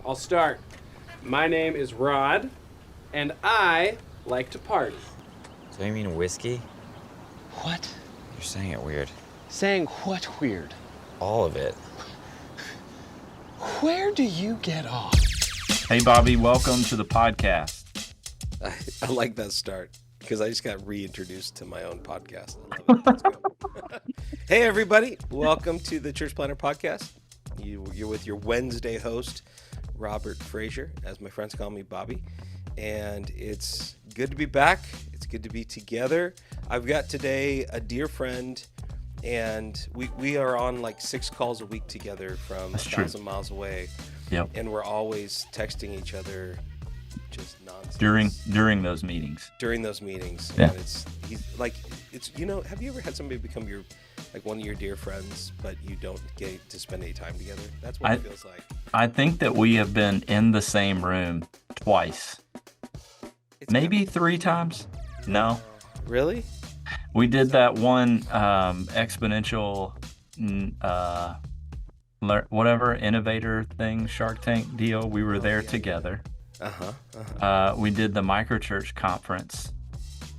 I'll start. My name is Rod, and I like to party. So you mean whiskey? What? You're saying it weird. Saying what weird? All of it. Where do you get off? Hey, Bobby, welcome to the podcast. I like that start because I just got reintroduced to my own podcast. I love it. Let's go. Hey, everybody. Welcome to the Church Planner Podcast. You're with your Wednesday host, Robert Frazier, as my friends call me, Bobby. And it's good to be back. It's good to be together. I've got today a dear friend, and we are on like 6 calls a week together from 1,000 miles away. Yep. And we're always texting each other just nonsense. During those meetings. During those meetings. Yeah. And have you ever had somebody become one of your dear friends, but you don't get to spend any time together? That's what it feels like. I think that we have been in the same room twice. Maybe 3 times. No. Really? We did that one exponential innovator thing, Shark Tank deal. We were there together. We did the Microchurch Conference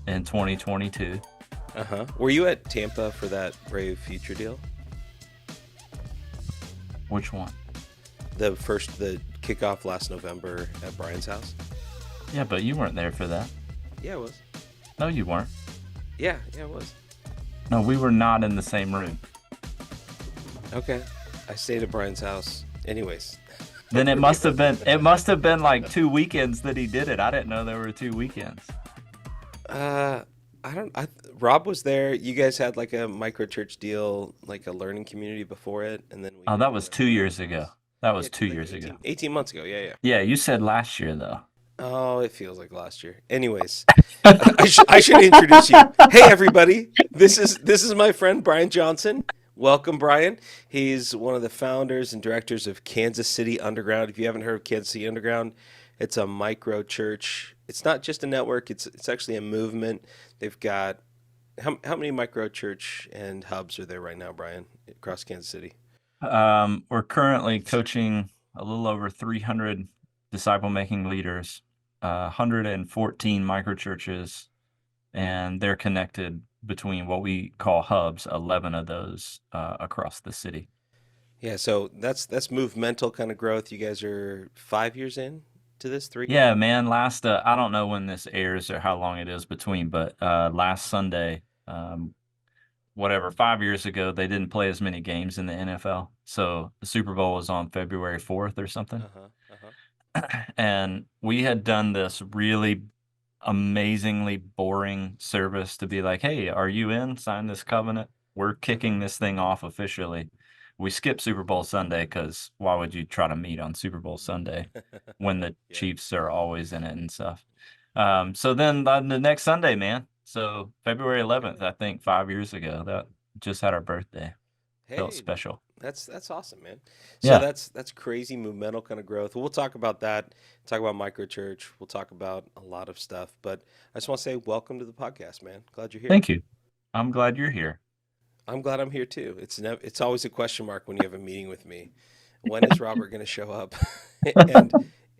in 2022. Were you at Tampa for that Brave Future deal? Which one? The kickoff last November at Brian's house? Yeah, but you weren't there for that. Yeah, I was. No, you weren't. Yeah, I was. No, we were not in the same room. Okay. I stayed at Brian's house. Anyways. Then it must have been like 2 weekends that he did it. I didn't know there were 2 weekends. Rob was there. You guys had like a microchurch deal, like a learning community before it, and then that was 2 years ago. That was 2 years ago. 18 months ago. Yeah. Yeah, you said last year though. Oh, it feels like last year. Anyways, I should introduce you. Hey, everybody. This is my friend Brian Johnson. Welcome, Brian. He's one of the founders and directors of Kansas City Underground. If you haven't heard of Kansas City Underground, it's a micro church. It's not just a network. It's actually a movement. They've got how many micro church and hubs are there right now, Brian, across Kansas City? We're currently coaching a little over 300 disciple-making leaders, 114 micro churches, and they're connected between what we call hubs, 11 of those across the city. Yeah, so that's movemental kind of growth. You guys are 5 years in to this, 3? Yeah, man. Last I don't know when this airs or how long it is between, but last Sunday, 5 years ago, they didn't play as many games in the NFL. So the Super Bowl was on February 4th or something. And we had done this really amazingly boring service to be like, hey, are you in? Sign this covenant. We're kicking this thing off officially. We skipped Super Bowl Sunday because why would you try to meet on Super Bowl Sunday when the Chiefs are always in it and stuff? So then the next Sunday, man. So February 11th, I think 5 years ago, that just had our birthday. Felt special. That's awesome, man. So Yeah. that's crazy movemental kind of growth. We'll talk about that. Talk about microchurch. We'll talk about a lot of stuff. But I just want to say welcome to the podcast, man. Glad you're here. Thank you. I'm glad you're here. I'm glad I'm here too. It's always a question mark when you have a meeting with me. When is Robert going to show up,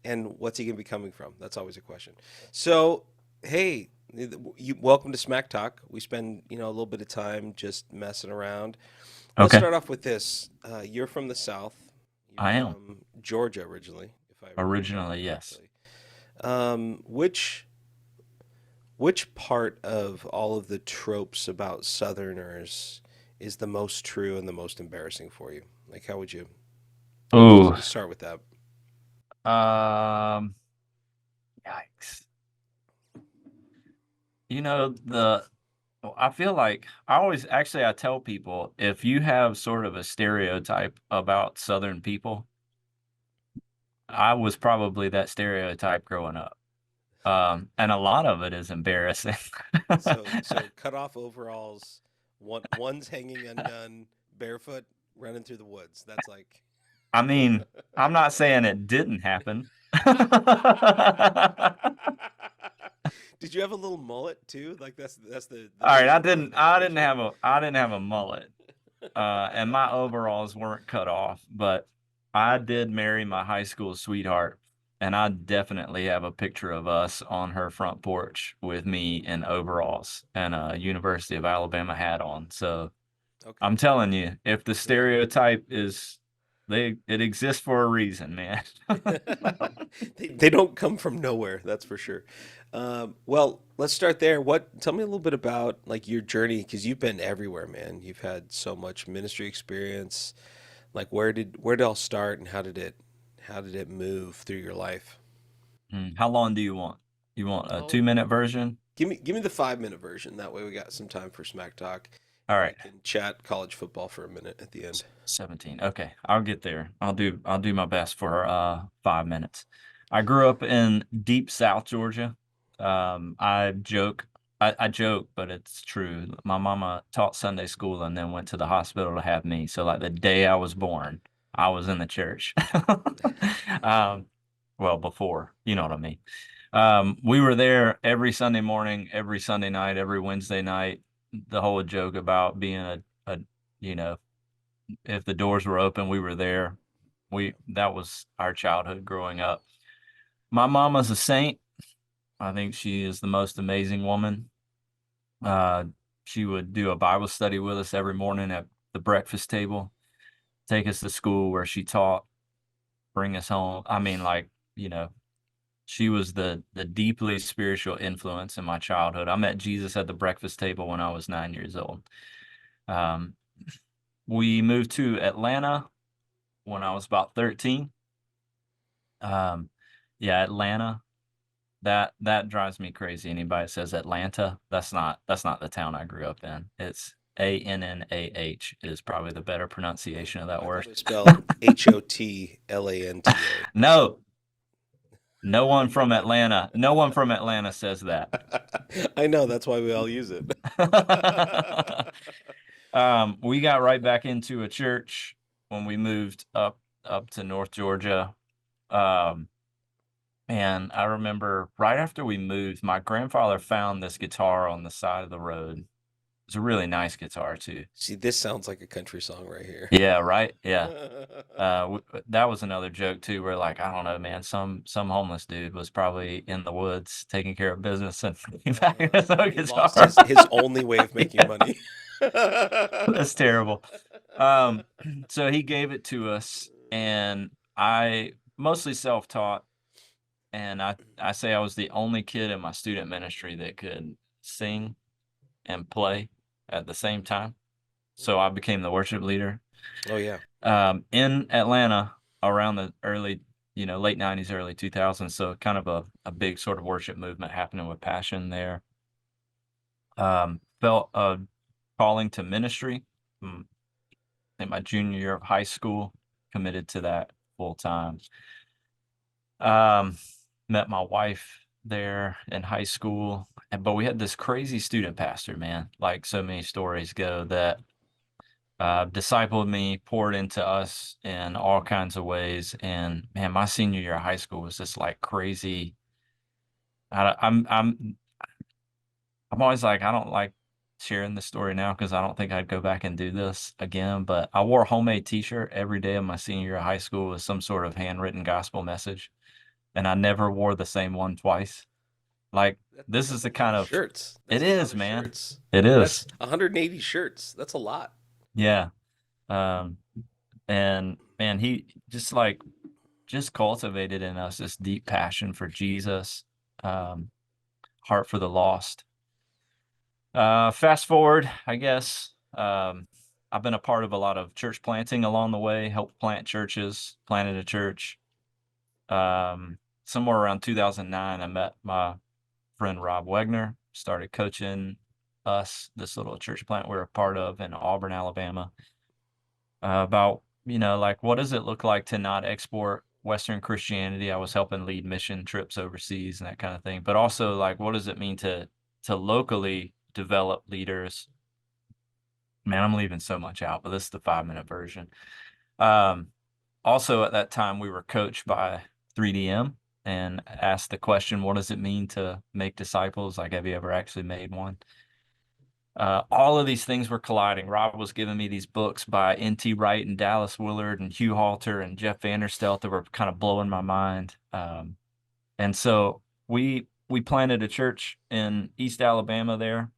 and what's he going to be coming from? That's always a question. So, hey, welcome to Smack Talk. We spend a little bit of time just messing around. Let's start off with this. You're from the South. I am from Georgia originally. Originally, yes. Which part of all of the tropes about Southerners is the most true and the most embarrassing for you? Like, how would you start with that? Yikes. I feel like I tell people, if you have sort of a stereotype about Southern people, I was probably that stereotype growing up. And a lot of it is embarrassing. So cut off overalls, one's hanging undone, barefoot, running through the woods. That's like. I mean, I'm not saying it didn't happen. Did you have a little mullet too? Like that's the All right, I didn't have a mullet. And my overalls weren't cut off, but I did marry my high school sweetheart, and I definitely have a picture of us on her front porch with me in overalls and a University of Alabama hat on. So Okay. I'm telling you, if the stereotype is it exists for a reason, man. They don't come from nowhere, that's for sure. Well, let's start there. Tell me a little bit about like your journey because you've been everywhere, man. You've had so much ministry experience. Like where did it all start and how did it move through your life? How long do you want? You want a Oh, 2-minute version? give me the 5 minute version. That way we got some time for smack talk, All and we right. can chat college football for a minute at the end. 17. Okay, I'll get there. I'll do my best for 5 minutes. I grew up in deep South Georgia. I joke, but it's true. My mama taught Sunday school and then went to the hospital to have me. So like the day I was born, I was in the church. um, well, before, you know what I mean. We were there every Sunday morning, every Sunday night, every Wednesday night. The whole joke about being a you know if the doors were open, we were there. That was our childhood growing up. My mama's a saint. I think she is the most amazing woman. Uh, she would do a Bible study with us every morning at the breakfast table, take us to school where she taught, bring us home. I mean, like, she was the deeply spiritual influence in my childhood. I met Jesus at the breakfast table when I was 9 years old. Um, we moved to Atlanta when I was about 13. Yeah, Atlanta. That drives me crazy. Anybody that says Atlanta, that's not the town I grew up in. It's Annah is probably the better pronunciation of that I thought word. it was spelled Hotlanta. No, no one from Atlanta. No one from Atlanta says that. I know, that's why we all use it. We got right back into a church when we moved up to North Georgia. Um, And I remember right after we moved, my grandfather found this guitar on the side of the road. It's a really nice guitar too. See, this sounds like a country song right here. Yeah, right. Yeah. That was another joke too, where like, I don't know, man, some homeless dude was probably in the woods taking care of business and came back with his own He lost guitar. his only way of making Yeah, money. that's terrible. Um, so he gave it to us, and I mostly self-taught. And I say I was the only kid in my student ministry that could sing and play at the same time. So I became the worship leader. Oh yeah. In Atlanta around the late 90s, early 2000s. So kind of a big sort of worship movement happening with passion there. Felt a calling to ministry in my junior year of high school, committed to that full time. Met my wife there in high school, but we had this crazy student pastor, man, like so many stories go, that discipled me, poured into us in all kinds of ways. And man, my senior year of high school was just like crazy. I'm always like, I don't like sharing this story now because I don't think I'd go back and do this again. But I wore a homemade T-shirt every day of my senior year of high school with some sort of handwritten gospel message, and I never wore the same one twice. Like, this is That's the a lot kind of of shirts. it That's a lot is, of man. shirts. It is. That's 180 shirts. That's a lot. Yeah. Um, and man, he just cultivated in us this deep passion for Jesus, um, heart for the lost. Fast forward, I guess. I've been a part of a lot of church planting along the way, helped plant churches, planted a church. Somewhere around 2009, I met my friend Rob Wegner, started coaching us, this little church plant we're a part of in Auburn, Alabama, about, like, what does it look like to not export Western Christianity? I was helping lead mission trips overseas and that kind of thing, but also like, what does it mean to locally develop leaders? Man, I'm leaving so much out, but this is the 5-minute version. Also at that time, we were coached by 3DM and asked the question, what does it mean to make disciples? Like, have you ever actually made one? all of these things were colliding. Rob was giving me these books by N.T. Wright and Dallas Willard and Hugh Halter and Jeff Vanderstelt that were kind of blowing my mind. And so we planted a church in East Alabama there.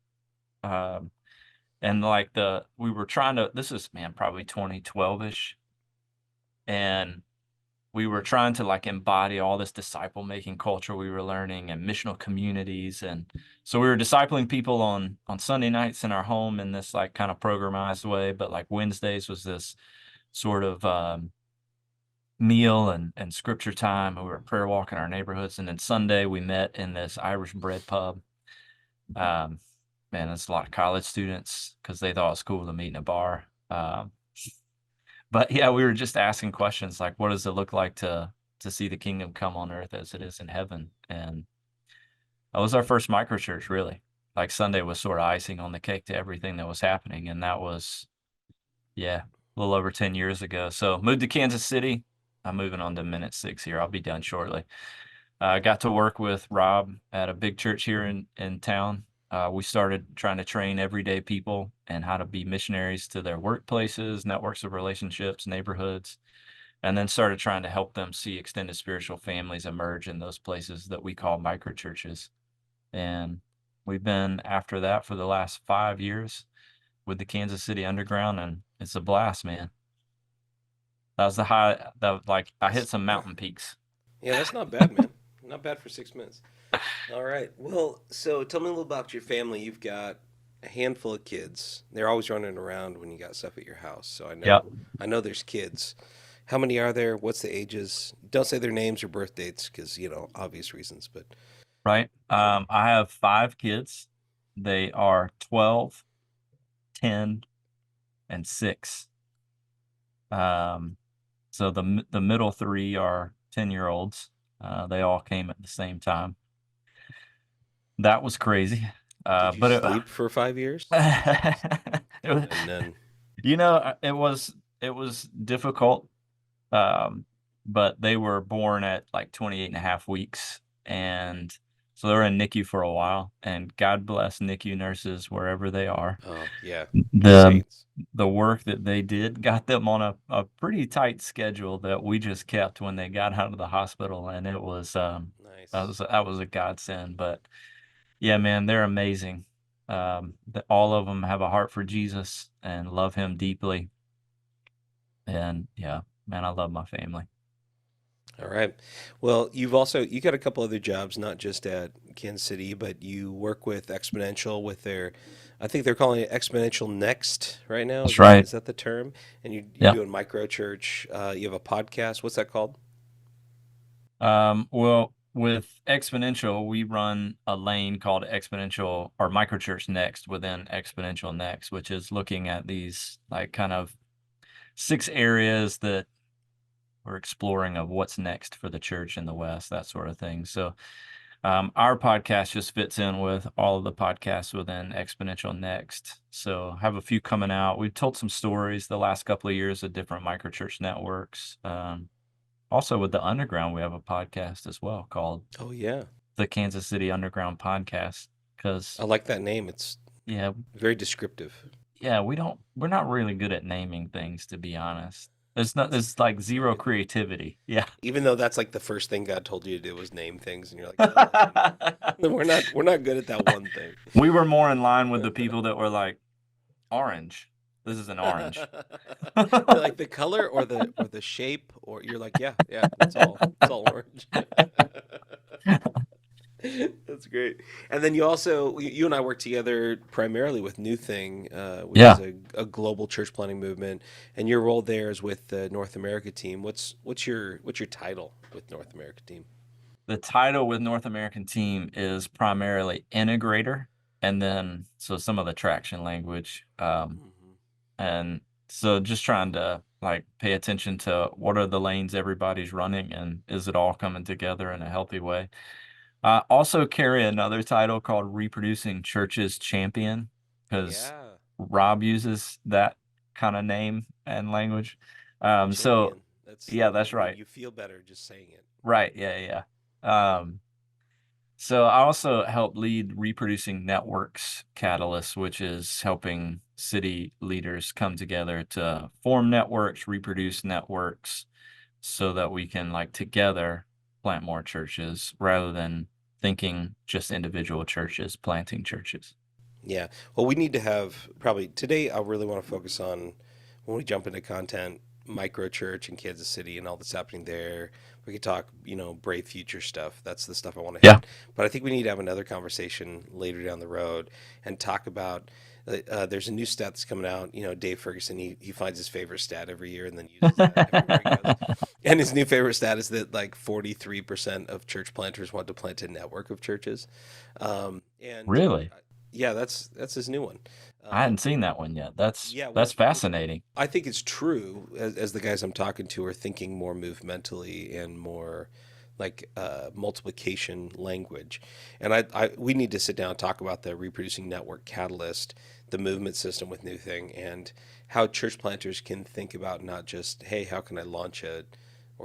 And like we were trying to, this is, man, probably 2012-ish. And we were trying to like embody all this disciple making culture we were learning and missional communities. And so we were discipling people on Sunday nights in our home in this like kind of programized way. But like Wednesdays was this sort of meal and scripture time. We were at prayer walk in our neighborhoods. And then Sunday we met in this Irish bread pub. Man, there's a lot of college students because they thought it was cool to meet in a bar. But yeah, we were just asking questions like, what does it look like to see the kingdom come on earth as it is in heaven? And that was our first microchurch, really. Like Sunday was sort of icing on the cake to everything that was happening. And that was, yeah, a little over 10 years ago. So moved to Kansas City. I'm moving on to minute 6 here. I'll be done shortly. I got to work with Rob at a big church here in town. We started trying to train everyday people and how to be missionaries to their workplaces, networks of relationships, neighborhoods, and then started trying to help them see extended spiritual families emerge in those places that we call microchurches. And we've been after that for the last 5 years with the Kansas City Underground, and it's a blast, man. That was the high, that like I hit some mountain peaks. Yeah, that's not bad, man. Not bad for 6 months. All right. Well, so tell me a little about your family. You've got a handful of kids. They're always running around when you got stuff at your house. So Yep. I know there's kids. How many are there? What's the ages? Don't say their names or birth dates because, obvious reasons, but Right. I have 5 kids. They are 12, 10, and 6. So the middle 3 are 10-year-olds. They all came at the same time. That was crazy. did you But sleep for 5 years? it was, And then, it was difficult. But they were born at like 28 and a half weeks. And so they were in NICU for a while, and God bless NICU nurses wherever they are. oh, yeah. The Saints. the work that they did got them on a pretty tight schedule that we just kept when they got out of the hospital, and it was Nice. that was a godsend. But yeah, man, they're amazing. All of them have a heart for Jesus and love him deeply. And yeah, man, I love my family. All right. Well, you got a couple other jobs, not just at Kansas City, but you work with Exponential with I think they're calling it Exponential Next right now. That's right. Is that the term? And you're Yeah. doing Microchurch. You have a podcast. What's that called? Well, with Exponential, we run a lane called Exponential or Microchurch Next within Exponential Next, which is looking at these like kind of 6 areas that we're exploring of what's next for the church in the West, that sort of thing. So our podcast just fits in with all of the podcasts within Exponential Next. So have a few coming out. We've told some stories the last couple of years of different microchurch networks. Also with the Underground, we have a podcast as well called Oh, yeah. the Kansas City Underground Podcast. Because I like that name. It's yeah, very descriptive. we're not really good at naming things, to be honest. There's like zero creativity. Yeah. Even though that's like the first thing God told you to do was name things, and you're like, "Oh, we're not good at that one thing." We were more in line with the people that were like, orange. This is an orange. Like the color or the shape, or you're like, yeah, it's all orange. That's great. And then you and I work together primarily with NewThing, which Yeah. is a global church planting movement. And your role there is with the North America team. What's your title with North America team? The title with North American team is primarily integrator, and then so some of the traction language. And so just trying to like pay attention to what are the lanes everybody's running and is it all coming together in a healthy way. I also carry another title called Reproducing Churches Champion because Yeah, Rob uses that kind of name and language. So champion. yeah, that's right. You feel better just saying it. Right. Yeah. So I also help lead Reproducing Networks Catalyst, which is helping city leaders come together to form networks, reproduce networks, so that we can like together plant more churches rather than thinking just individual churches planting churches. Yeah. Well, we need to have probably today. I really want to focus on when we jump into content, Microchurch in Kansas City and all that's happening there. We could talk, Brave Future stuff. That's the stuff I want to Yeah. hit. But I think we need to have another conversation later down the road and talk about. There's a new stat that's coming out. Dave Ferguson, he finds his favorite stat every year and then uses that everywhere he goes. And his new favorite stat is that like 43% of church planters want to plant a network of churches. And Really? yeah, that's his new one. I hadn't seen that one yet. That's Yeah, that's fascinating. I think it's true as the guys I'm talking to are thinking more movementally and more like multiplication language. And we need to sit down and talk about the reproducing network catalyst, the movement system with NewThing, and how church planters can think about not just, hey, how can I launch or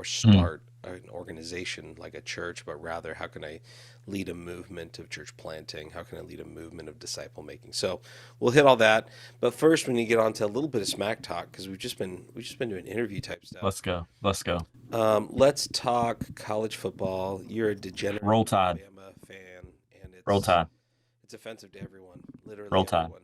Mm. start an organization like a church, but rather how can I lead a movement of church planting? How can I lead a movement of disciple making? So we'll hit all that, but first we need to get on to a little bit of smack talk because we've just been doing interview type stuff. Let's go. Let's go. Let's talk college football. You're a degenerate Roll Tide. Alabama fan, and Roll Tide. it's offensive to everyone, literally Roll Tide. everyone.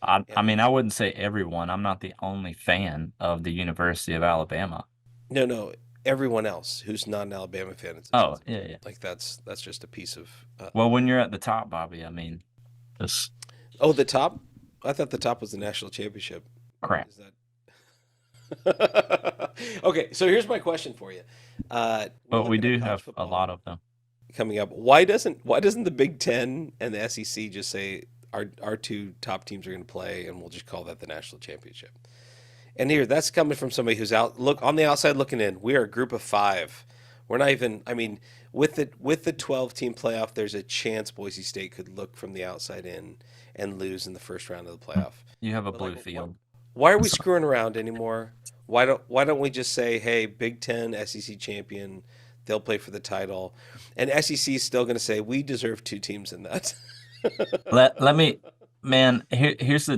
I And mean, I wouldn't say everyone. I'm not the only fan of the University of Alabama. no, everyone else who's not an Alabama fan, it's Oh, offensive. yeah, yeah. Like that's just a piece of. Well, when you're at the top, Bobby, I mean, it's Oh, the top. I thought the top was the national championship. crap. Is that okay? So here's my question for you. We're But we looking at do college have a football lot of them. coming up. Why doesn't the Big Ten and the SEC just say our two top teams are going to play, and we'll just call that the national championship? And here, that's coming from somebody who's look on the outside looking in. We are a group of 5. We're not even. I mean, with the 12-team playoff, there's a chance Boise State could look from the outside in and lose in the first round of the playoff. You have a But blue like, field. why are we screwing around anymore? Why don't we just say, hey, Big Ten, SEC champion, they'll play for the title, and SEC is still going to say we deserve 2 teams in that. Let me, man. Here's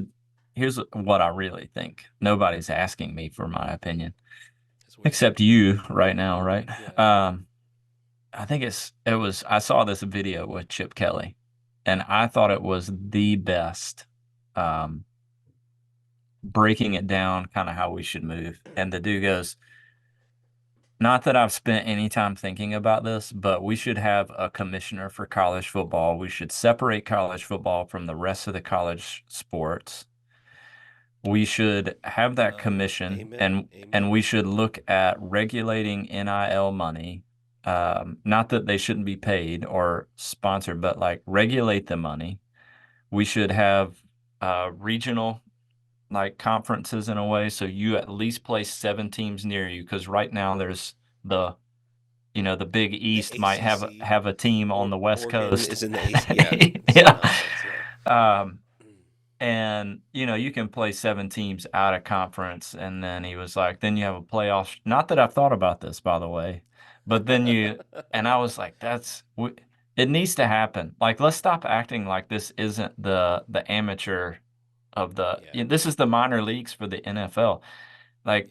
what I really think. Nobody's asking me for my opinion, That's weird. except you right now, right? Yeah. I think it was. I saw this video with Chip Kelly, and I thought it was the best. Breaking it down, kind of how we should move. And the dude goes, not that I've spent any time thinking about this, but we should have a commissioner for college football. We should separate college football from the rest of the college sports. We should have that commission, Amen. and we should look at regulating NIL money. Not that they shouldn't be paid or sponsored, but like regulate the money. We should have regional like conferences in a way, so you at least play 7 teams near you, because right now there's the Big East might ACC. have a team on the West Oregon Coast. is in the AC. Yeah. Yeah. And you can play 7 teams out of conference, and then he was like, then you have a playoff. Not that I've thought about this, by the way, but then and I was like, it needs to happen. Like, let's stop acting like this isn't the amateur of Yeah. this is the minor leagues for the NFL. Like,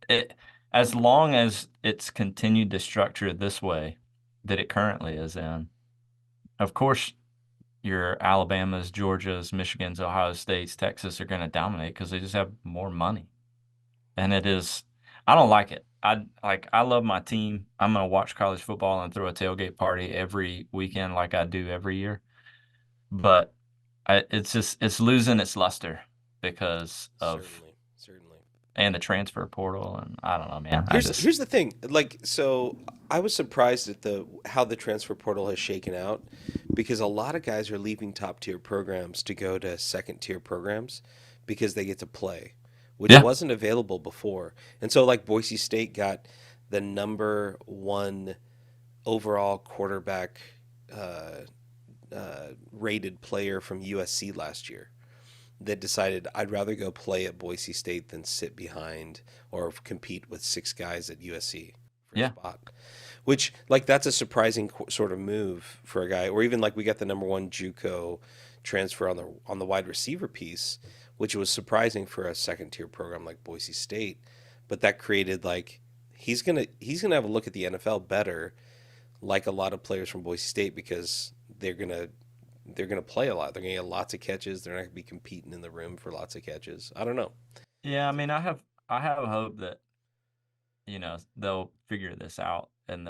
Yep. as long as it's continued to structure this way that it currently is in, of course, your Alabamas, Georgias, Michigans, Ohio States, Texas are going to dominate because they just have more money. And I don't like it. I love my team. I'm going to watch college football and throw a tailgate party every weekend like I do every year. But it's losing its luster because of Certainly. and the transfer portal, and I don't know, man. Here's the thing. Like, so I was surprised at how the transfer portal has shaken out, because a lot of guys are leaving top tier programs to go to second tier programs because they get to play, which Yeah. wasn't available before. And so like Boise State got the number 1 overall quarterback rated player from USC last year that decided I'd rather go play at Boise State than sit behind or compete with 6 guys at USC for a Yeah. spot. Which, like, that's a surprising sort of move for a guy, or even like we got the number one JUCO transfer on the wide receiver piece, which was surprising for a second tier program like Boise State. But that created like he's gonna have a look at the NFL better, like a lot of players from Boise State, because they're gonna play a lot. They're gonna get lots of catches. They're not gonna be competing in the rim for lots of catches. I don't know. Yeah, I mean, I have hope that they'll figure this out and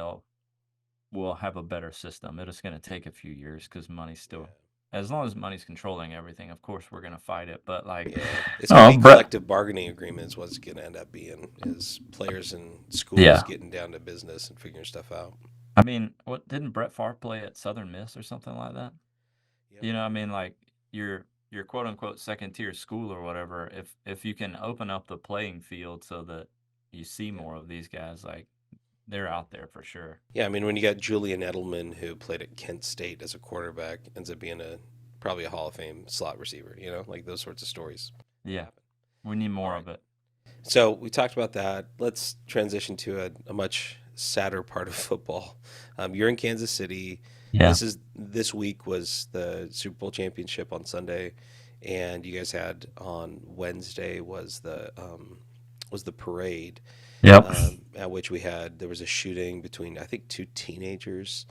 we'll have a better system. It's going to take a few years because money's still, as long as money's controlling everything, of course we're going to fight it. But like, Yeah, it's gonna be Brett, collective bargaining agreement is what it's gonna end up being, is players and schools yeah, getting down to business and figuring stuff out. I mean, what didn't Brett Favre play at Southern Miss or something like that? Yep. I mean, like your quote unquote second tier school or whatever. If you can open up the playing field so that you see more of these guys, like they're out there for sure. Yeah, I mean, when you got Julian Edelman, who played at Kent State as a quarterback, ends up being probably a Hall of Fame slot receiver. Like those sorts of stories Yeah, happen. we need All more right. of it. So we talked about that. Let's transition to a much sadder part of football. You're in Kansas City. Yeah. This week was the Super Bowl championship on Sunday, and you guys had on Wednesday was the parade, Yep. at which there was a shooting between, I think, two teenagers.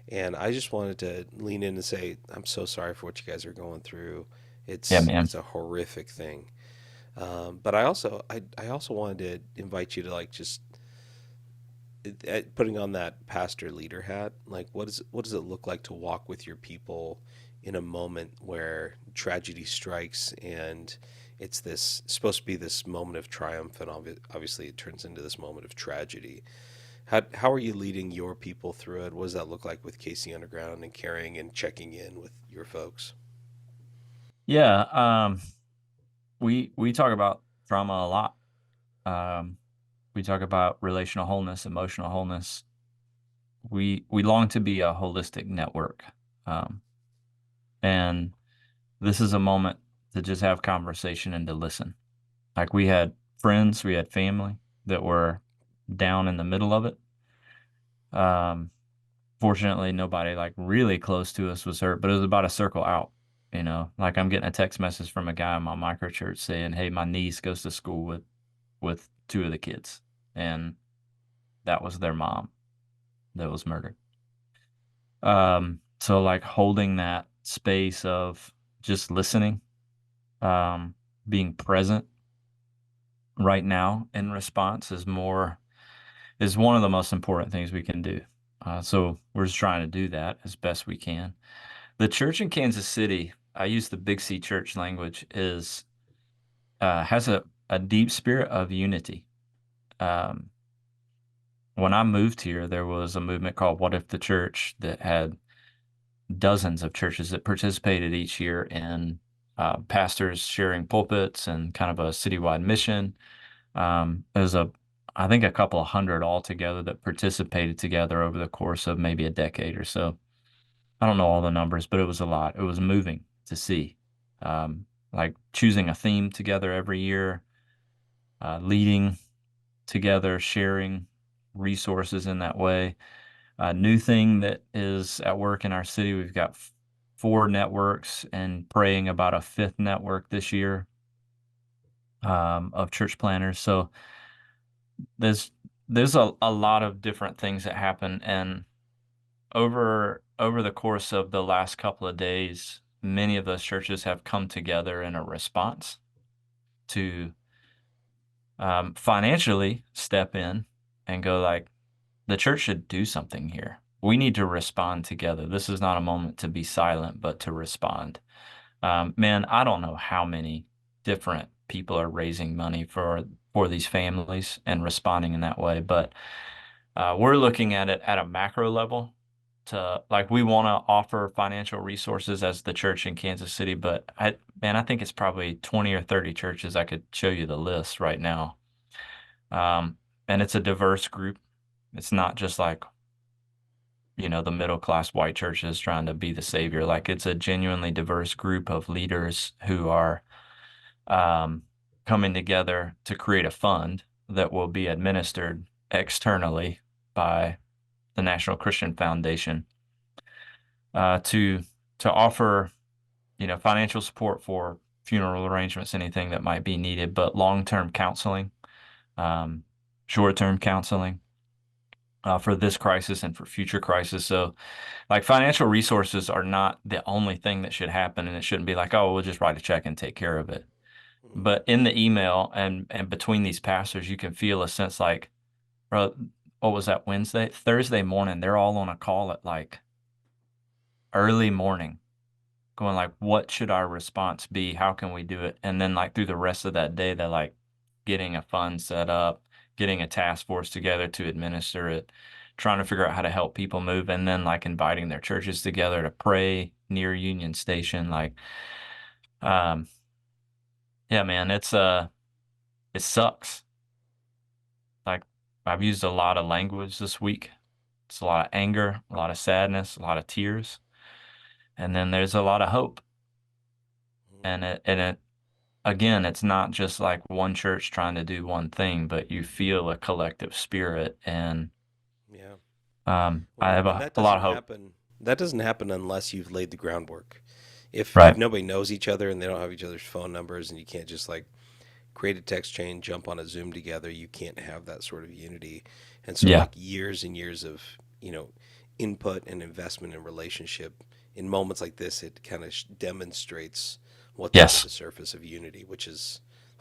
And I just wanted to lean in and say, I'm so sorry for what you guys are going through. Yeah, man. It's a horrific thing. But I also wanted to invite you to, like, just putting on that pastor leader hat. Like, what does it look like to walk with your people in a moment where tragedy strikes, and it's supposed to be this moment of triumph, and obviously it turns into this moment of tragedy. How are you leading your people through it? What does that look like with Casey Underground and carrying and checking in with your folks? Yeah. We talk about trauma a lot. We talk about relational wholeness, emotional wholeness. We long to be a holistic network. And this is a moment to just have conversation and to listen. Like, we had friends, we had family that were down in the middle of it. Fortunately, nobody like really close to us was hurt, but it was about a circle out. Like, I'm getting a text message from a guy in my microchurch saying, "Hey, my niece goes to school with two of the kids, and that was their mom that was murdered." So like holding that space of just listening, being present right now in response is one of the most important things we can do. So we're just trying to do that as best we can. The church in Kansas City, I use the Big C church language, has a deep spirit of unity. When I moved here, there was a movement called What If the Church that had dozens of churches that participated each year in pastors sharing pulpits and kind of a citywide mission. There's I think a couple of hundred altogether that participated together over the course of maybe a decade or so. I don't know all the numbers, but it was a lot. It was moving to see, like choosing a theme together every year, leading together, sharing resources in that way. NewThing that is at work in our city. We've got 4 networks and praying about a 5th network this year, of church planners. So there's a lot of different things that happen, and over the course of the last couple of days, many of those churches have come together in a response to financially step in and go like, the church should do something here. We need to respond together. This is not a moment to be silent, but to respond. Man, I don't know how many different people are raising money for these families and responding in that way, but we're looking at it at a macro level. We want to offer financial resources as the church in Kansas City, but I think it's probably 20 or 30 churches. I could show you the list right now. And it's a diverse group. It's not just like, the middle class white churches trying to be the savior. Like, it's a genuinely diverse group of leaders who are coming together to create a fund that will be administered externally by the National Christian Foundation, to offer, financial support for funeral arrangements, anything that might be needed, but long-term counseling, um, short-term counseling, for this crisis and for future crisis. So, like, financial resources are not the only thing that should happen, and it shouldn't be like, oh, we'll just write a check and take care of it. But in the email and between these pastors, you can feel a sense like, bro, what was that, Thursday morning, they're all on a call at like early morning, going like, what should our response be? How can we do it? And then like through the rest of that day, they're like getting a fund set up, getting a task force together to administer it, trying to figure out how to help people move, and then like inviting their churches together to pray near Union Station. Like, yeah, man, it sucks. Like, I've used a lot of language this week. It's a lot of anger, a lot of sadness, a lot of tears. And then there's a lot of hope. And it again, it's not just like one church trying to do one thing, but you feel a collective spirit. And Yeah. I have And a that lot of doesn't hope. happen. That doesn't happen unless you've laid the groundwork. If Right. nobody knows each other and they don't have each other's phone numbers, and you can't just like create a text chain, jump on a Zoom together, you can't have that sort of unity. And so, Yeah. like, years and years of, input and investment and relationship in moments like this, it kind of demonstrates what's under Yes. the surface of unity,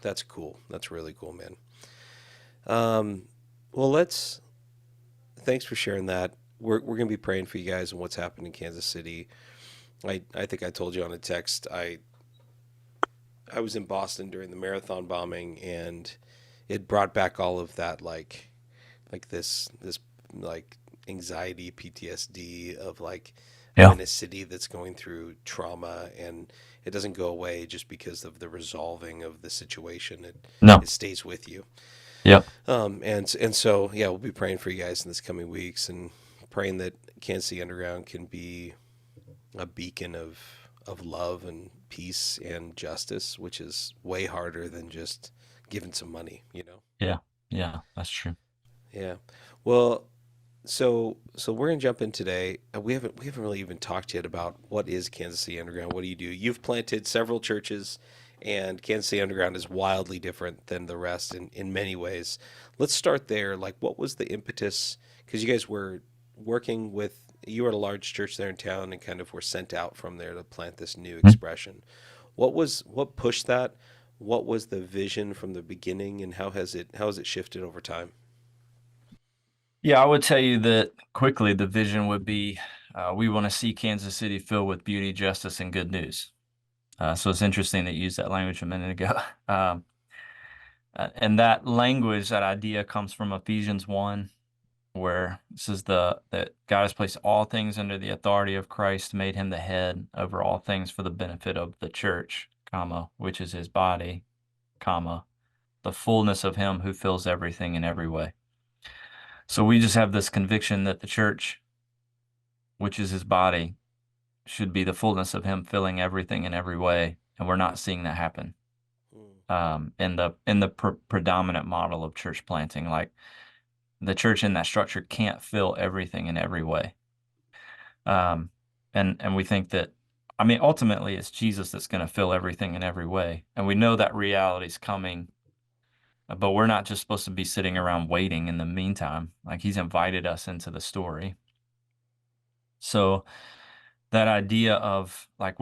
that's cool. That's really cool, man. Well, thanks for sharing that. We're going to be praying for you guys and what's happened in Kansas City. I think I told you on a text, I was in Boston during the marathon bombing, and it brought back all of that, like this like anxiety, PTSD of like I'm Yeah. in a city that's going through trauma, and it doesn't go away just because of the resolving of the situation. No. It stays with you. Yep. And so yeah, we'll be praying for you guys in this coming weeks, and praying that Kansas City Underground can be a beacon of love and peace and justice, which is way harder than just giving some money. Yeah. Yeah. That's true. Yeah. Well, so we're gonna jump in today. We haven't really even talked yet about what is Kansas City Underground. What do you do? You've planted several churches, and Kansas City Underground is wildly different than the rest in many ways. Let's start there. Like, what was the impetus? Because you guys were working with you were at a large church there in town, and kind of were sent out from there to plant this new Mhm. expression. What pushed that? What was the vision from the beginning, and how has it shifted over time? Yeah, I would tell you that quickly the vision would be, we want to see Kansas City filled with beauty, justice, and good news. So it's interesting that you used that language a minute ago. And that language, that idea comes from Ephesians 1, where it says that God has placed all things under the authority of Christ, made him the head over all things for the benefit of the church, comma, which is his body, comma, the fullness of him who fills everything in every way. So we just have this conviction that the church, which is his body, should be the fullness of him filling everything in every way, and we're not seeing that happen in the predominant model of church planting. Like, the church in that structure can't fill everything in every way. And we think that, I mean, ultimately it's Jesus that's going to fill everything in every way. And we know that reality is coming, but we're not just supposed to be sitting around waiting in the meantime. Like, he's invited us into the story. So that idea of like,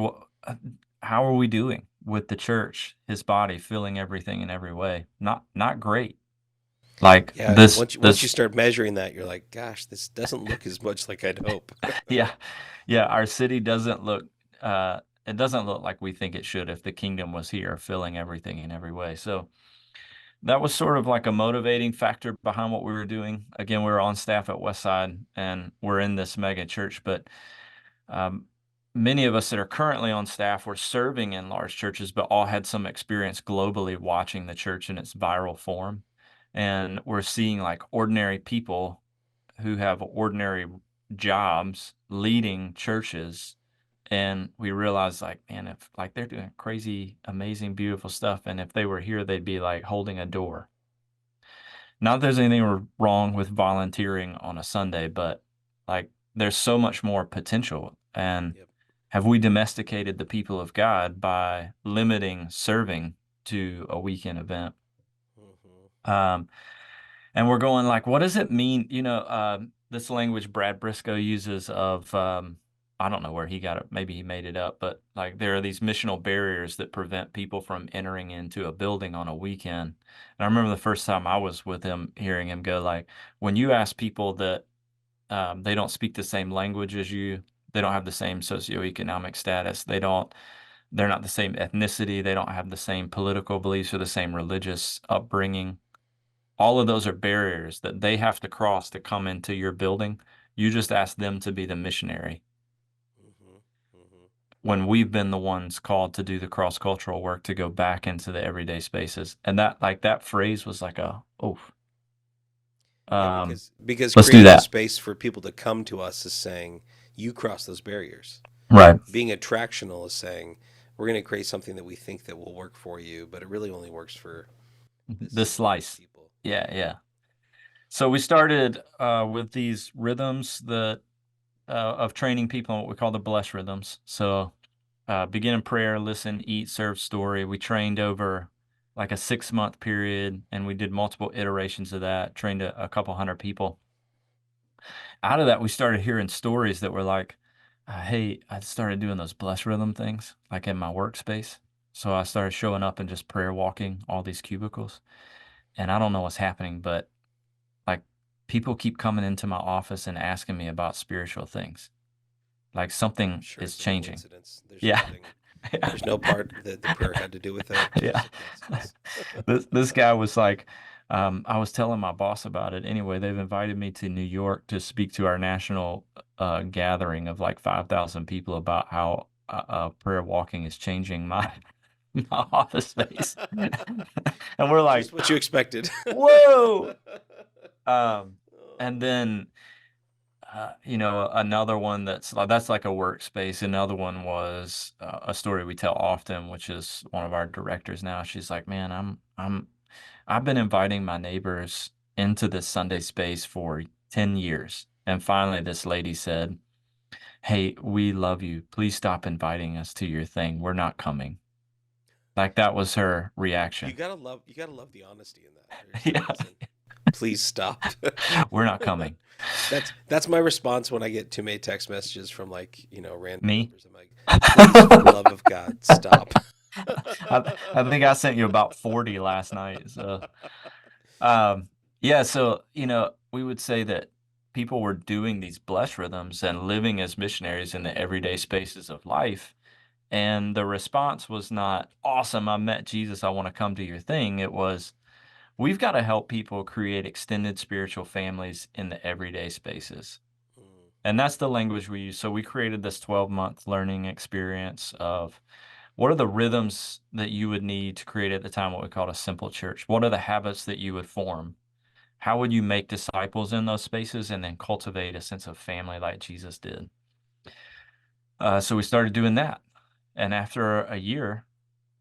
how are we doing with the church, his body, filling everything in every way? Not great. Like, Yeah, once you start measuring that, you're like, gosh, this doesn't look as much like I'd hope. yeah, yeah. Our city doesn't look. It doesn't look like we think it should if the kingdom was here, filling everything in every way. So that was sort of like a motivating factor behind what we were doing. Again, we were on staff at Westside, and we're in this mega church, but um, many of us that are currently on staff were serving in large churches, but all had some experience globally watching the church in its viral form. And we're seeing like ordinary people who have ordinary jobs leading churches. And we realize, like, man, if like they're doing crazy, amazing, beautiful stuff, and if they were here, they'd be like holding a door. Not that there's anything wrong with volunteering on a Sunday, but Like there's so much more potential. And Yep. have we domesticated the people of God by limiting serving to a weekend event? Mm-hmm. Um, and we're going like, what does it mean? This language Brad Briscoe uses of, I don't know where he got it. Maybe he made it up, but like there are these missional barriers that prevent people from entering into a building on a weekend. And I remember the first time I was with him, hearing him go like, when you ask people that they don't speak the same language as you, they don't have the same socioeconomic status, they're not the same ethnicity, they don't have the same political beliefs or the same religious upbringing. All of those are barriers that they have to cross to come into your building. You just ask them to be the missionary Mm-hmm. Mm-hmm. when we've been the ones called to do the cross-cultural work to go back into the everyday spaces. And that phrase was like oh, Yeah, um, because let's do creating a that. space for people to come to us is saying you cross those barriers. Right. Being attractional is saying we're going to create something that we think that will work for you, but it really only works for This slice. people. Yeah. So we started with these rhythms that of training people in what we call the bless rhythms. So begin in prayer, listen, eat, serve, story. We trained over like a 6-month period, and we did multiple iterations of that, trained a couple hundred people. Out of that, we started hearing stories that were like, hey, I started doing those bless rhythm things like in my workspace. So I started showing up and just prayer walking all these cubicles. And I don't know what's happening, but like people keep coming into my office and asking me about spiritual things. Like I'm something sure is it's a changing. coincidence. There's Yeah. nothing. There's no part that the prayer had to do with it. Yeah. Just a coincidence. This guy was like, I was telling my boss about it. Anyway, they've invited me to New York to speak to our national gathering of like 5,000 people about how prayer walking is changing my my office space. And we're like, Just what you expected. whoa. And then another one that's like a workspace. Another one was a story we tell often, which is one of our directors now. She's like, man, I've been inviting my neighbors into this Sunday space for 10 years. And finally, this lady said, hey, we love you. Please stop inviting us to your thing. We're not coming. Like that was her reaction. You gotta love the honesty in that. There's no Yeah, reason. Please stop. we're not coming. That's my response when I get too many text messages from random Me? numbers. I'm like, please, for the love of God, stop. I think I sent you about 40 last night. So, yeah, so, we would say that people were doing these bless rhythms and living as missionaries in the everyday spaces of life. And the response was not, awesome, I met Jesus, I want to come to your thing. It was, we've got to help people create extended spiritual families in the everyday spaces. Mm. And that's the language we use. So we created this 12-month learning experience of what are the rhythms that you would need to create at the time what we called a simple church? What are the habits that you would form? How would you make disciples in those spaces and then cultivate a sense of family like Jesus did? So we started doing that. And after a year,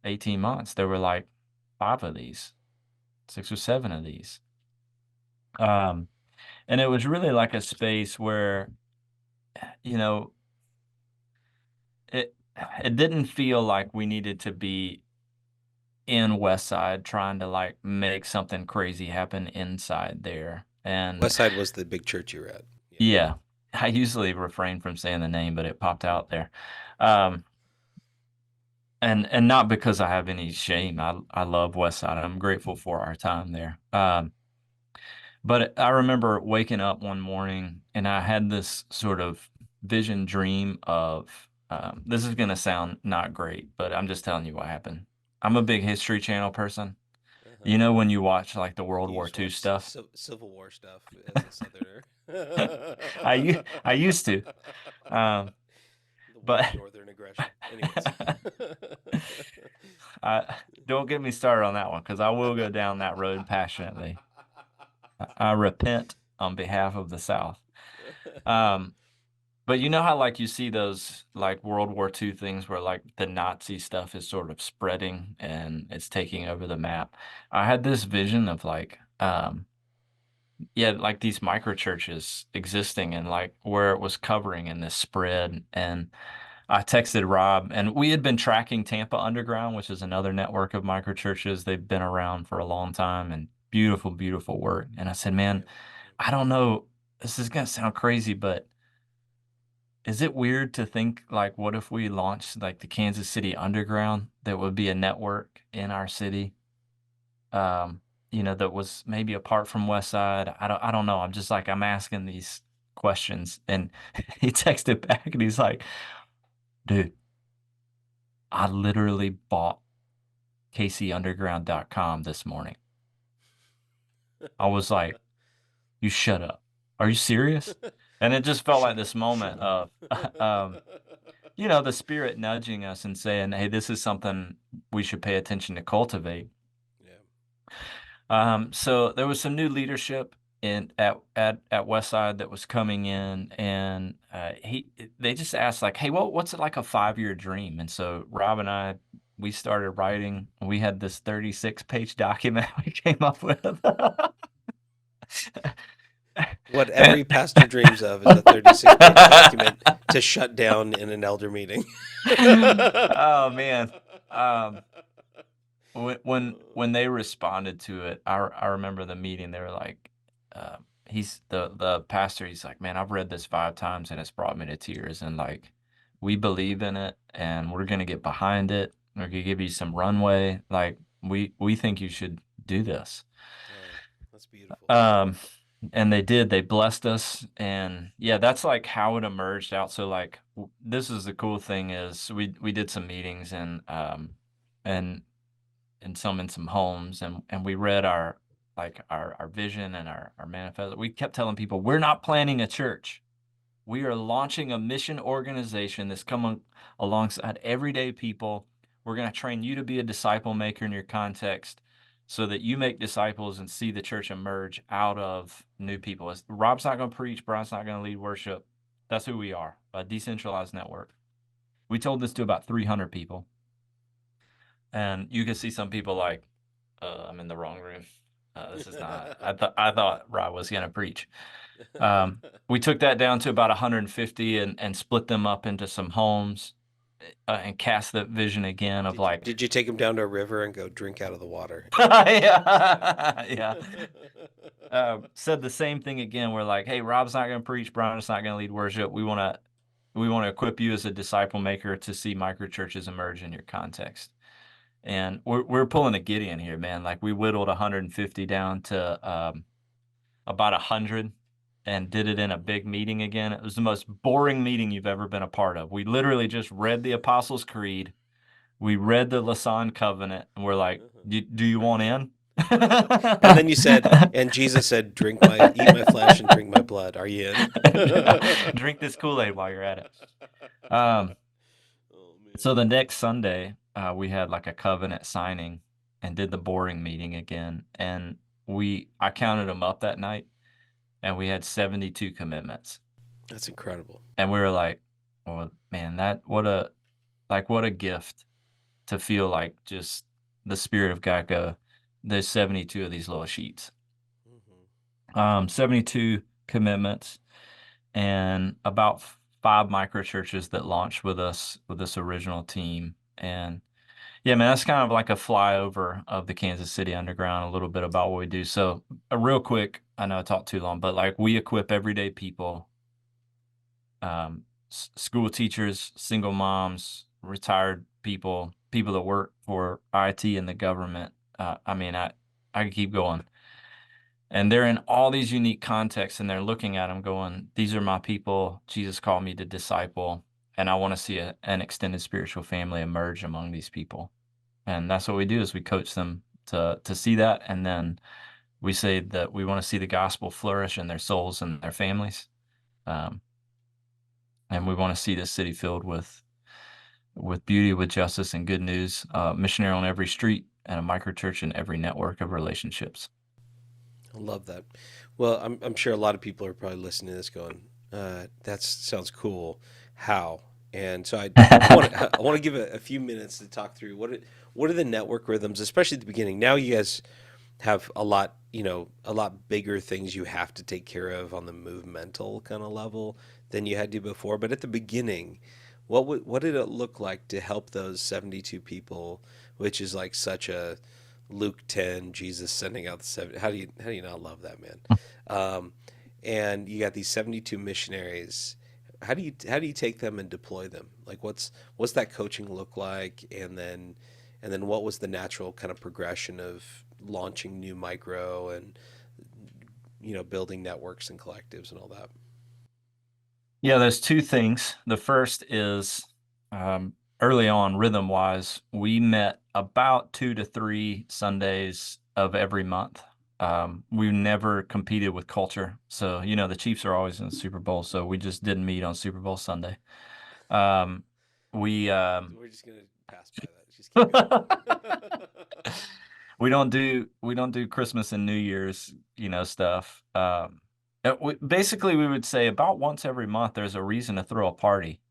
18 months, there were like 5 of these, 6 or 7 of these. And it was really like a space where, you know, it it didn't feel like we needed to be in West Side trying to like make something crazy happen inside there. And West Side was the big church you were at. Yeah. yeah, I usually refrain from saying the name, but it popped out there. Um, and not because I have any shame. I love West Side. I'm grateful for our time there. But I remember waking up one morning and I had this sort of vision dream of this is going to sound not great, but I'm just telling you what happened. I'm a big History Channel person. Uh-huh. You know, when you watch like the World You War just II watch stuff, Civil War stuff as a Southerner. I used to, um, The but white Northern aggression. Anyways. don't get me started on that one because I will go down that road passionately. I repent on behalf of the South. But you know how like you see those like World War II things where like the Nazi stuff is sort of spreading and it's taking over the map. I had this vision of like like these micro churches existing and like where it was covering in this spread. And I texted Rob, and we had been tracking Tampa Underground, which is another network of micro churches. They've been around for a long time and beautiful, beautiful work. And I said, man, I don't know, this is gonna sound crazy, but is it weird to think like, what if we launched like the Kansas City Underground that would be a network in our city? That was maybe apart from West Side. I don't know. I'm just like, I'm asking these questions. And he texted back and he's like, dude, I literally bought kcunderground.com this morning. I was like, you shut up. Are you serious? And it just felt like this moment of, the Spirit nudging us and saying, hey, this is something we should pay attention to cultivate. So there was some new leadership at Westside that was coming in, and they just asked like, hey, well, what's it like a 5-year dream? And so Rob and I, we started writing. We had this 36-page document we came up with. What every pastor dreams of is a 36-page document to shut down in an elder meeting. Oh man. When they responded to it, I remember the meeting. They were like, he's the pastor. He's like, man, I've read this 5 times and it's brought me to tears. And like, we believe in it and we're gonna get behind it. We're gonna give you some runway. Like, we think you should do this. That's beautiful. And they did. They blessed us, and yeah, that's like how it emerged out. So like, this is the cool thing is we did some meetings and in some homes, and we read our vision and our manifesto. We kept telling people, we're not planning a church. We are launching a mission organization that's coming alongside everyday people. We're going to train you to be a disciple maker in your context so that you make disciples and see the church emerge out of new people. Rob's not going to preach. Brian's not going to lead worship. That's who we are, a decentralized network. We told this to about 300 people. And you can see some people like, I'm in the wrong room. This is not. I thought Rob was going to preach. We took that down to about 150 and split them up into some homes and cast that vision again of like. Did you take them down to a river and go drink out of the water? Yeah. Said the same thing again. We're like, hey, Rob's not going to preach. Brian's not going to lead worship. We want to equip you as a disciple maker to see microchurches emerge in your context. And we're pulling a Gideon here, man. Like, we whittled 150 down to about 100 and did it in a big meeting again. It was the most boring meeting you've ever been a part of. We literally just read the Apostles' Creed. We read the Lausanne Covenant, and we're like, do you want in? And then you said, and Jesus said, eat my flesh and drink my blood. Are you in? Drink this Kool-Aid while you're at it. So the next Sunday, we had like a covenant signing and did the boring meeting again. And I counted them up that night, and we had 72 commitments. That's incredible. And we were like, oh man, what a gift to feel like just the Spirit of God go, there's 72 of these little sheets. 72 commitments and about 5 micro churches that launched with us with this original team. And yeah, man, that's kind of like a flyover of the Kansas City Underground, a little bit about what we do. So real quick, I know I talked too long, but like, we equip everyday people, school teachers, single moms, retired people that work for IT and the government. I could keep going. And they're in all these unique contexts, and they're looking at them going, these are my people. Jesus called me to disciple, and I want to see an extended spiritual family emerge among these people. And that's what we do, is we coach them to see that. And then we say that we want to see the gospel flourish in their souls and their families. And we want to see this city filled with beauty, with justice, and good news, missionary on every street, and a microchurch in every network of relationships. I love that. Well, I'm sure a lot of people are probably listening to this going, that sounds cool. How? And so I want to give a few minutes to talk through what are the network rhythms, especially at the beginning. Now you guys have a lot, a lot bigger things you have to take care of on the movemental kind of level than you had to before. But at the beginning, what did it look like to help those 72 people, which is like such a Luke 10, Jesus sending out the 70? How do you not love that, man? Um, and you got these 72 missionaries. How do you take them and deploy them? Like what's that coaching look like? And then what was the natural kind of progression of launching new micro and building networks and collectives and all that? Yeah, there's two things. The first is early on, rhythm wise, we met about 2 to 3 Sundays of every month. We never competed with culture. So, the Chiefs are always in the Super Bowl. So we just didn't meet on Super Bowl Sunday. Um, we, We're just gonna pass by that. Just keep going. we don't do Christmas and New Year's, stuff. Basically, we would say about once every month, there's a reason to throw a party.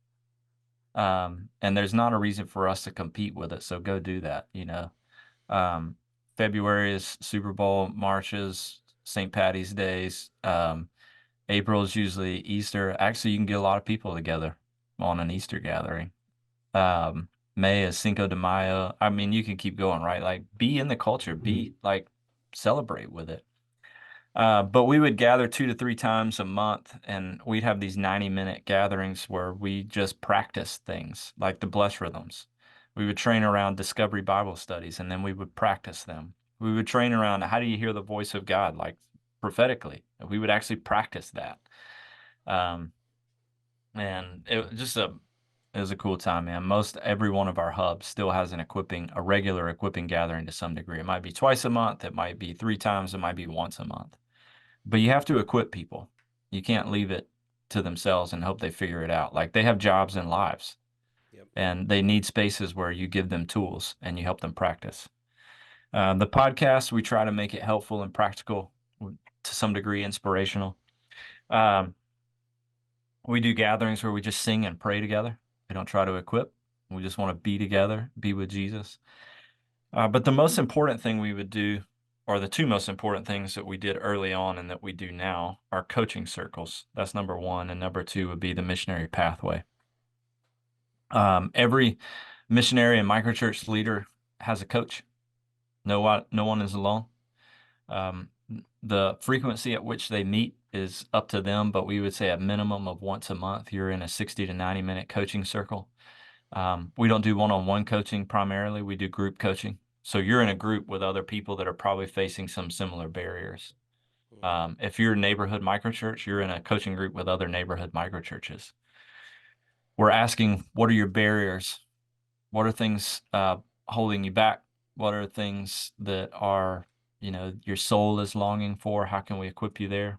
And there's not a reason for us to compete with it. So go do that. Um, February is Super Bowl, March is St. Patty's Days. April is usually Easter. Actually, you can get a lot of people together on an Easter gathering. May is Cinco de Mayo. I mean, you can keep going, right? Like, be in the culture, be like, celebrate with it. But we would gather 2 to 3 times a month, and we'd have these 90-minute gatherings where we just practice things like the bless rhythms. We would train around discovery Bible studies, and then we would practice them. We would train around how do you hear the voice of God, like prophetically. We would actually practice that. And it was a cool time, man. Most every one of our hubs still has a regular equipping gathering to some degree. It might be twice a month, it might be 3 times, it might be once a month. But you have to equip people. You can't leave it to themselves and hope they figure it out. Like, they have jobs and lives, Yep. and they need spaces where you give them tools and you help them practice. The podcast, we try to make it helpful and practical, to some degree, inspirational. Um, we do gatherings where we just sing and pray together. We don't try to equip. We just want to be together, be with Jesus. But the most important thing we would do, or the two most important things that we did early on and that we do now, are coaching circles. That's number one. And number two would be the missionary pathway. Every missionary and microchurch leader has a coach. No one is alone. The frequency at which they meet is up to them, but we would say a minimum of once a month, you're in a 60 to 90-minute coaching circle. We don't do one-on-one coaching primarily. We do group coaching. So you're in a group with other people that are probably facing some similar barriers. If you're a neighborhood microchurch, you're in a coaching group with other neighborhood microchurches. We're asking, what are your barriers? What are things holding you back? What are things that are, your soul is longing for? How can we equip you there?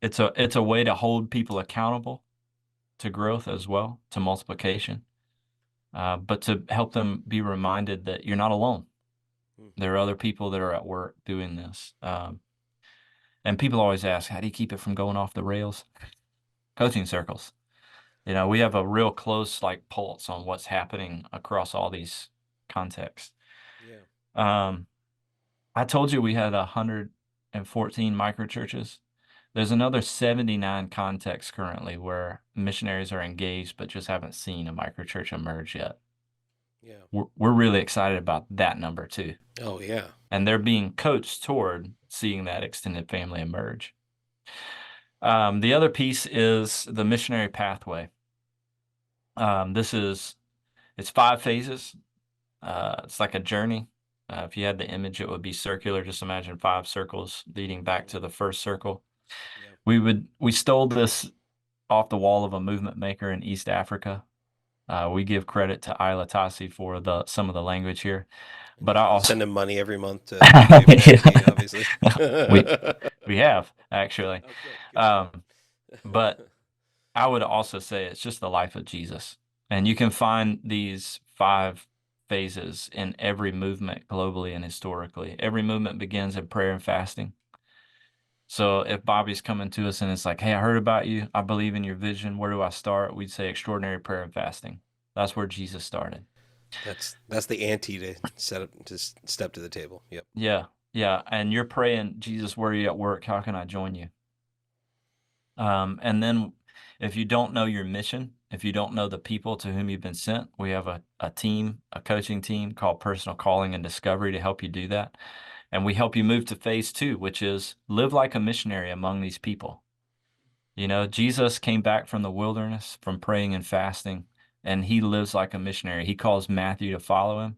It's a way to hold people accountable to growth as well, to multiplication, but to help them be reminded that you're not alone. There are other people that are at work doing this. And people always ask, how do you keep it from going off the rails? Coaching circles. We have a real close pulse on what's happening across all these contexts. Yeah. I told you we had 114 microchurches. There's another 79 contexts currently where missionaries are engaged but just haven't seen a microchurch emerge yet. Yeah. We're really excited about that number too. Oh yeah. And they're being coached toward seeing that extended family emerge. The other piece is the missionary pathway. It's 5 phases. It's like a journey. If you had the image, it would be circular. Just imagine 5 circles leading back to the first circle. Yeah. We stole this off the wall of a movement maker in East Africa. We give credit to Isla Tassi for some of the language here. But I also send him money every month to pay obviously. we have actually. Okay, but I would also say it's just the life of Jesus. And you can find these 5 phases in every movement globally and historically. Every movement begins in prayer and fasting. So if Bobby's coming to us and it's like, hey, I heard about you. I believe in your vision. Where do I start? We'd say extraordinary prayer and fasting. That's where Jesus started. That's the ante to step to the table. Yep. Yeah, yeah. And you're praying, Jesus, where are you at work? How can I join you? And then if you don't know your mission, if you don't know the people to whom you've been sent, we have a team, a coaching team called Personal Calling and Discovery to help you do that. And we help you move to phase 2, which is live like a missionary among these people. You know, Jesus came back from the wilderness, from praying and fasting, and he lives like a missionary. He calls Matthew to follow him.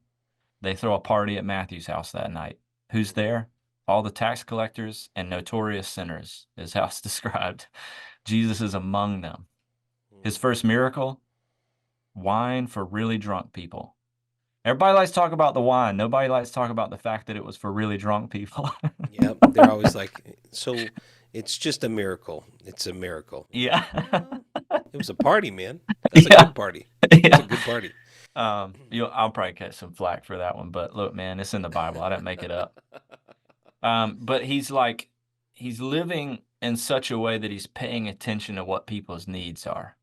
They throw a party at Matthew's house that night. Who's there? All the tax collectors and notorious sinners, is how it's described. Jesus is among them. His first miracle, wine for really drunk people. Everybody likes to talk about the wine. Nobody likes to talk about the fact that it was for really drunk people. Yep. They're always like, so it's just a miracle. It's a miracle. Yeah. It was a party, man. That's a Yeah. good party. It's Yeah. a good party. I'll probably catch some flack for that one, but look, man, it's in the Bible. I didn't make it up. But he's living in such a way that he's paying attention to what people's needs are.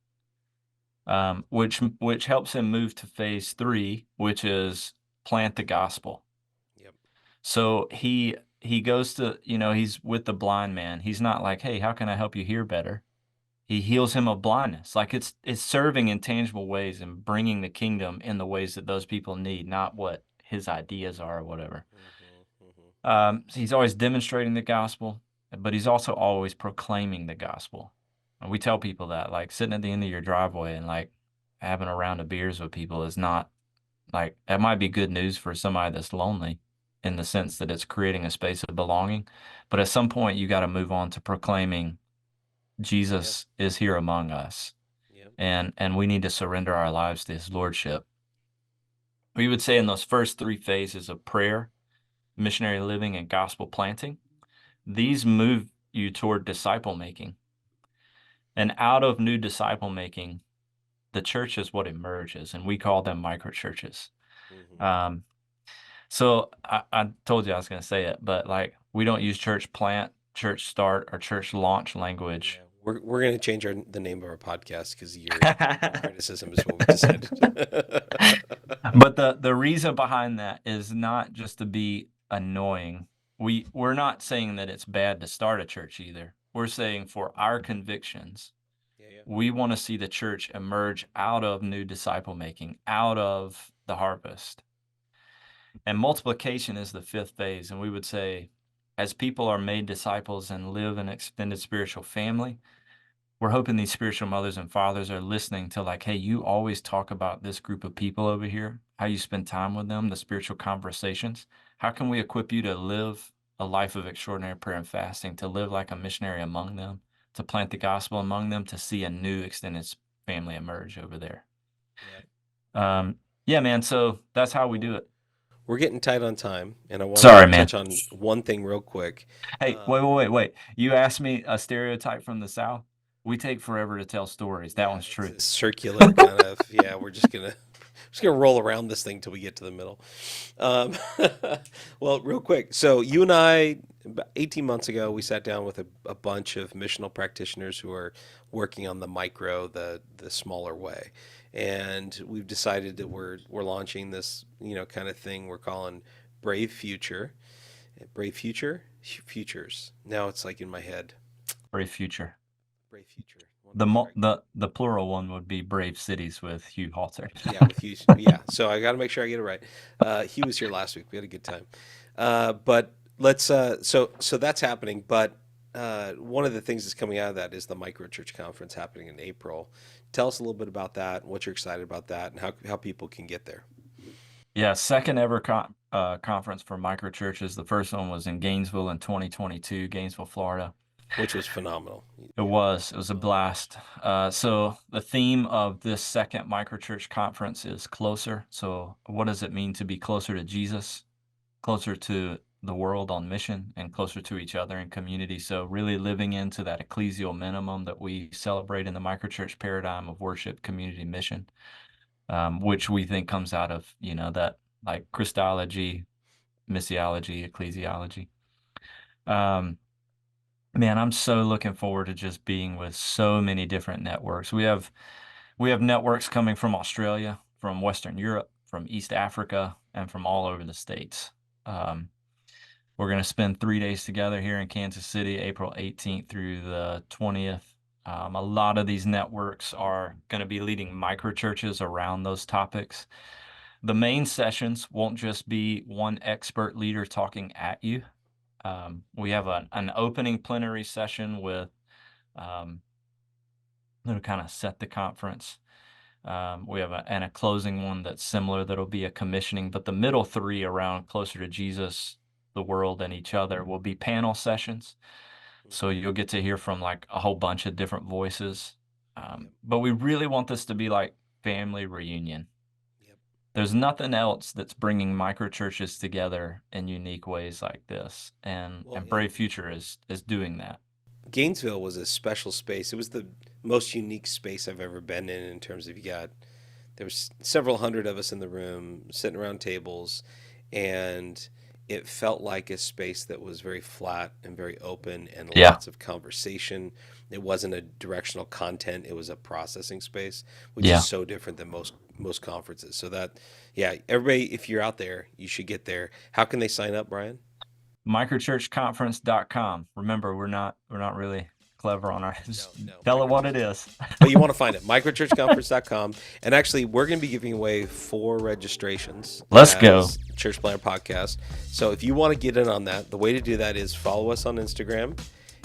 Which helps him move to phase 3, which is plant the gospel. Yep. So he goes to, he's with the blind man. He's not like, hey, how can I help you hear better? He heals him of blindness. Like it's serving in tangible ways and bringing the kingdom in the ways that those people need, not what his ideas are or whatever. He's always demonstrating the gospel, but he's also always proclaiming the gospel. And we tell people that, like, sitting at the end of your driveway and like having a round of beers with people is not like, it might be good news for somebody that's lonely in the sense that it's creating a space of belonging. But at some point, you got to move on to proclaiming Jesus is here among us. Yep. And we need to surrender our lives to his lordship. We would say in those first 3 phases of prayer, missionary living, and gospel planting, these move you toward disciple making. And out of new disciple making, the church is what emerges, and we call them microchurches. So I told you I was going to say it, but like, we don't use church plant, church start, or church launch language. Yeah. We're going to change the name of our podcast because your criticism is what we decided. But the reason behind that is not just to be annoying. We're not saying that it's bad to start a church either. We're saying for our convictions, we want to see the church emerge out of new disciple making, out of the harvest. And multiplication is the 5th phase. And we would say, as people are made disciples and live an extended spiritual family, we're hoping these spiritual mothers and fathers are listening to, like, hey, you always talk about this group of people over here, how you spend time with them, the spiritual conversations. How can we equip you to live a life of extraordinary prayer and fasting, to live like a missionary among them, to plant the gospel among them, to see a new extended family emerge over there? Yeah, man. So that's how we do it. We're getting tight on time, and I want Sorry, to man. touch on one thing real quick. Hey, wait. You asked me a stereotype from the South. We take forever to tell stories. That one's true. Circular kind of. Yeah, we're just gonna roll around this thing till we get to the middle. Well, real quick. So you and I, about 18 months ago, we sat down with a bunch of missional practitioners who are working on the micro, the smaller way, and we've decided that we're launching this kind of thing we're calling Brave Future. Brave Future? Futures. Now it's like in my head. Brave Future. Brave Future. The plural one would be Brave Cities with Hugh Halter. Yeah, with Hugh. Yeah, so I got to make sure I get it right. Hugh was here last week. We had a good time. But let's. So that's happening. But one of the things that's coming out of that is the Microchurch Conference happening in April. Tell us a little bit about that, what you're excited about that, and how people can get there. Yeah, second ever conference for microchurches. The first one was in Gainesville in 2022, Gainesville, Florida. Which was phenomenal. It was a blast. So the theme of this second microchurch conference is closer. So what does it mean to be closer to Jesus, closer to the world on mission, and closer to each other in community? So really living into that ecclesial minimum that we celebrate in the microchurch paradigm of worship, community, mission, which we think comes out of, that like Christology, missiology, ecclesiology. Man, I'm so looking forward to just being with so many different networks. We have networks coming from Australia, from Western Europe, from East Africa, and from all over the States. We're going to spend 3 days together here in Kansas City, April 18th through the 20th. A lot of these networks are going to be leading microchurches around those topics. The main sessions won't just be one expert leader talking at you. We have an opening plenary session with that'll kind of set the conference. We have a closing one that's similar that'll be a commissioning, but the middle three around closer to Jesus, the world, and each other will be panel sessions. So you'll get to hear from like a whole bunch of different voices. But we really want this to be like family reunion. Yep. There's nothing else that's bringing microchurches together in unique ways like this. And Brave Future is doing that. Gainesville was a special space. It was the most unique space I've ever been in terms of there was several hundred of us in the room sitting around tables, and it felt like a space that was very flat and very open and lots of conversation. It wasn't a directional content. It was a processing space, which is so different than most conferences. So everybody, if you're out there, you should get there. How can they sign up, Brian? Microchurchconference.com. Remember, we're not really clever on our tell it what it is. But you want to find it, microchurchconference.com. And actually, we're going to be giving away 4 registrations. Let's go. Church Planner Podcast. So if you want to get in on that, the way to do that is follow us on Instagram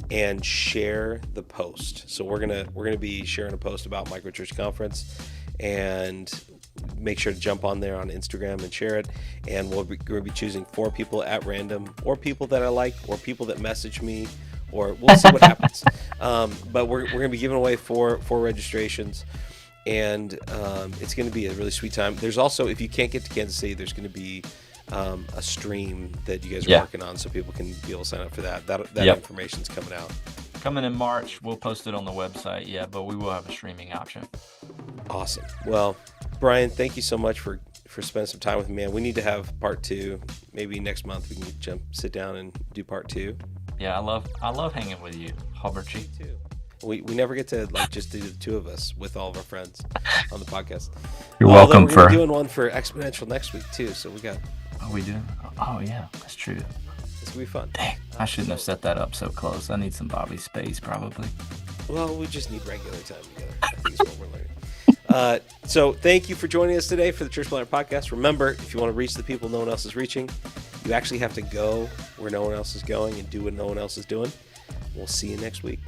and share the post. So we're gonna be sharing a post about Microchurch Conference, and make sure to jump on there on Instagram and share it. And we're going to be choosing 4 people at random, or people that I like, or people that message me, or we'll see what happens. But we're going to be giving away 4 registrations, and it's going to be a really sweet time. There's also, if you can't get to Kansas City, there's going to be a stream that you guys are working on, so people can be able to sign up for that. That information's coming out. Coming in March. We'll post it on the website, but we will have a streaming option. Awesome. Well, Brian, thank you so much for spending some time with me, man. We need to have part 2. Maybe next month we can sit down and do part 2. Yeah, I love hanging with you, Huberty. Too. We never get to just do the 2 of us with all of our friends on the podcast. You're welcome. We're doing one for Exponential next week too, so we got. Oh, we do? Oh yeah, that's true. It's gonna be fun. Dang, I shouldn't have set that up so close. I need some Bobby space probably. Well, we just need regular time together. I think is what we're learning. So thank you for joining us today for the Church Planner Podcast. Remember, if you want to reach the people no one else is reaching, you actually have to go where no one else is going and do what no one else is doing. We'll see you next week.